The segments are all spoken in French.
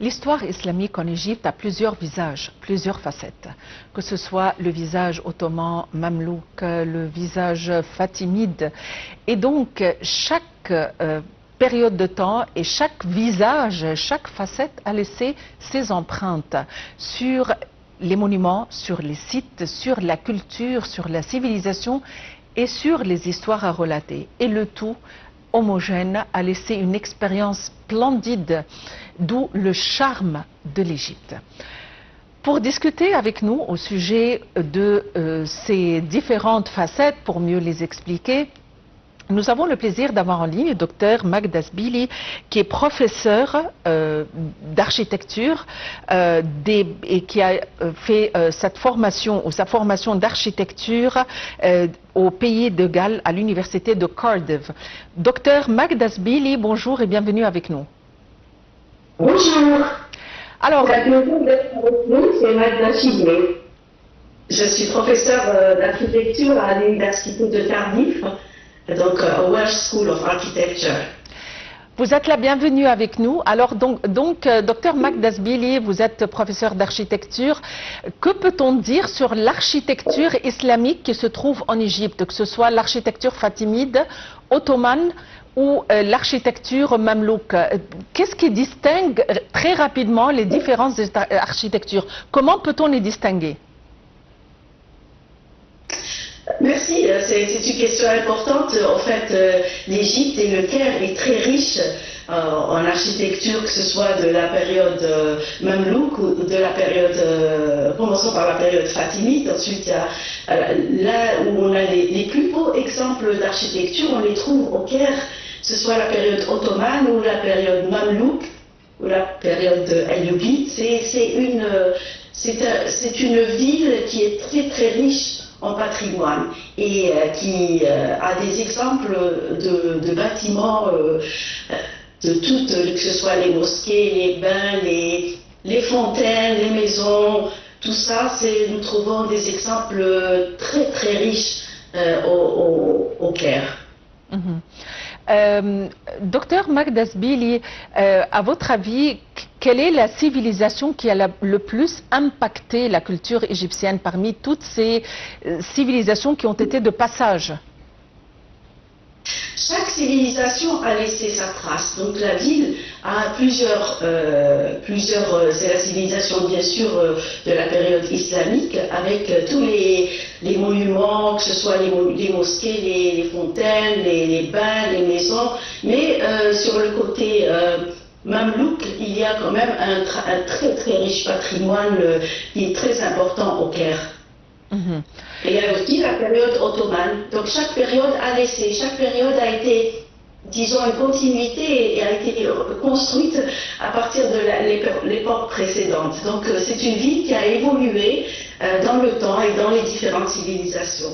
L'histoire islamique en Égypte a plusieurs visages, plusieurs facettes. Que ce soit le visage ottoman, mamelouk, le visage fatimide. Et donc, chaque période de temps et chaque visage, chaque facette a laissé ses empreintes sur les monuments, sur les sites, sur la culture, sur la civilisation et sur les histoires à relater. Et le tout homogène a laissé une expérience splendide, d'où le charme de l'Égypte. Pour discuter avec nous au sujet de ces différentes facettes, pour mieux les expliquer, nous avons le plaisir d'avoir en ligne le docteur Magda Zbili, qui est professeur d'architecture et qui a fait cette formation ou sa formation d'architecture au pays de Galles à l'université de Cardiff. Docteur Magda Zbili, bonjour et bienvenue avec nous. Bonjour. Alors, c'est Magda Zbili. Je suis professeur d'architecture à l'université de Cardiff. Donc, Welsh School of Architecture. Vous êtes la bienvenue avec nous. Alors, docteur Magda Zbili, vous êtes professeur d'architecture. Que peut-on dire sur l'architecture islamique qui se trouve en Égypte, que ce soit l'architecture fatimide, ottomane ou l'architecture mamelouk? Qu'est-ce qui distingue très rapidement les différentes architectures? Comment peut-on les distinguer? Merci, c'est une question importante. En fait, l'Égypte et le Caire est très riche en architecture, que ce soit de la période mamelouk ou de la période, commençons par la période fatimide. Ensuite, là où on a les plus beaux exemples d'architecture, on les trouve au Caire, que ce soit la période ottomane ou la période mamelouk ou la période ayyubide. C'est une ville qui est très très riche en patrimoine et qui a des exemples de bâtiments de toutes, que ce soit les mosquées, les bains, les fontaines, les maisons, tout ça, nous trouvons des exemples très très riches au Caire. Docteur Magda Zbili, à votre avis, quelle est la civilisation qui a le plus impacté la culture égyptienne parmi toutes ces civilisations qui ont été de passage? Chaque civilisation a laissé sa trace. Donc la ville a plusieurs c'est la civilisation bien sûr de la période islamique, avec tous les monuments, que ce soit les mosquées, les fontaines, les bains, les maisons. Mais sur le côté mamelouk, il y a quand même un très très riche patrimoine qui est très important au Caire. Et il y a aussi la période ottomane. Donc chaque période a laissé, chaque période a été, disons, une continuité et a été construite à partir de l'époque précédente. Donc c'est une ville qui a évolué dans le temps et dans les différentes civilisations.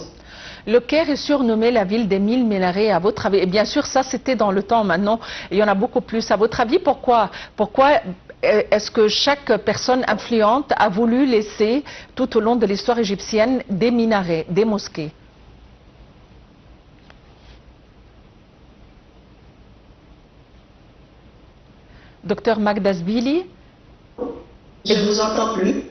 Le Caire est surnommé la ville des 1000 minarets, à votre avis. Et bien sûr, ça c'était dans le temps, maintenant il y en a beaucoup plus. À votre avis, pourquoi est-ce que chaque personne influente a voulu laisser tout au long de l'histoire égyptienne des minarets, des mosquées? Docteur Magda Zbili? Je ne vous entends plus.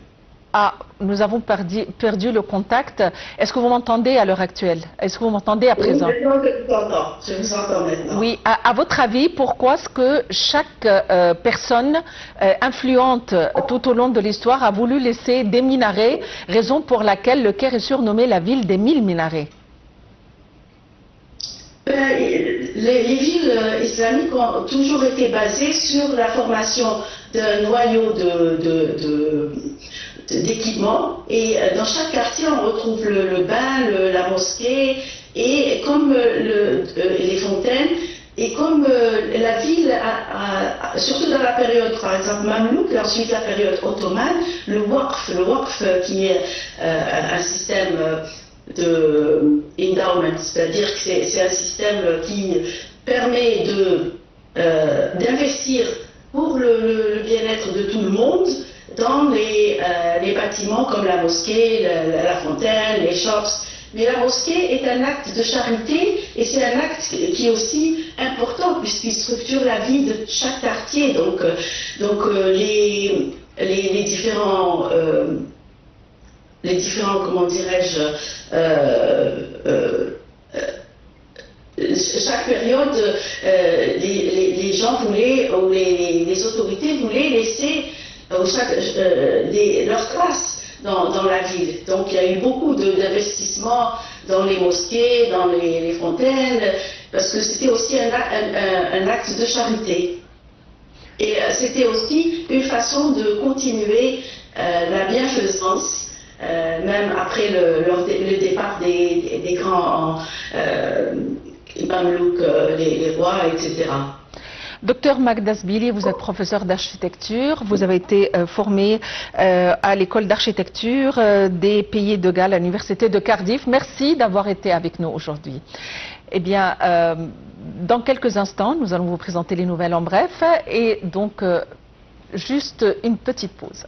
Ah, nous avons perdu le contact. Est-ce que vous m'entendez à l'heure actuelle? Est-ce que vous m'entendez à présent? Oui, maintenant je vous entends maintenant. Oui, à votre avis, pourquoi est-ce que chaque personne influente tout au long de l'histoire a voulu laisser des minarets, raison pour laquelle le Caire est surnommé la ville des 1000 minarets? Les villes islamiques ont toujours été basées sur la formation d'un noyau d'équipements, et dans chaque quartier on retrouve le bain, la mosquée, et comme les fontaines, et comme la ville surtout dans la période par exemple mamelouk, et ensuite la période ottomane, le waqf qui est un système de endowment, c'est-à-dire que c'est un système qui permet d'investir pour le bien-être de tout le monde dans les bâtiments comme la mosquée, la fontaine, les shops, Mais la mosquée est un acte de charité et c'est un acte qui est aussi important puisqu'il structure la vie de chaque quartier. Donc les différents, comment dirais-je, chaque période, les gens voulaient, ou les autorités voulaient laisser leurs traces dans la ville. Donc il y a eu beaucoup d'investissements dans les mosquées, dans les fontaines, parce que c'était aussi un acte de charité. Et c'était aussi une façon de continuer la bienfaisance, même après le départ des grands Mamelouks, les rois, etc. Docteur Magda Zbili, vous êtes professeur d'architecture, vous avez été formé à l'école d'architecture des Pays de Galles à l'université de Cardiff. Merci d'avoir été avec nous aujourd'hui. Eh bien, dans quelques instants, nous allons vous présenter les nouvelles en bref et donc juste une petite pause.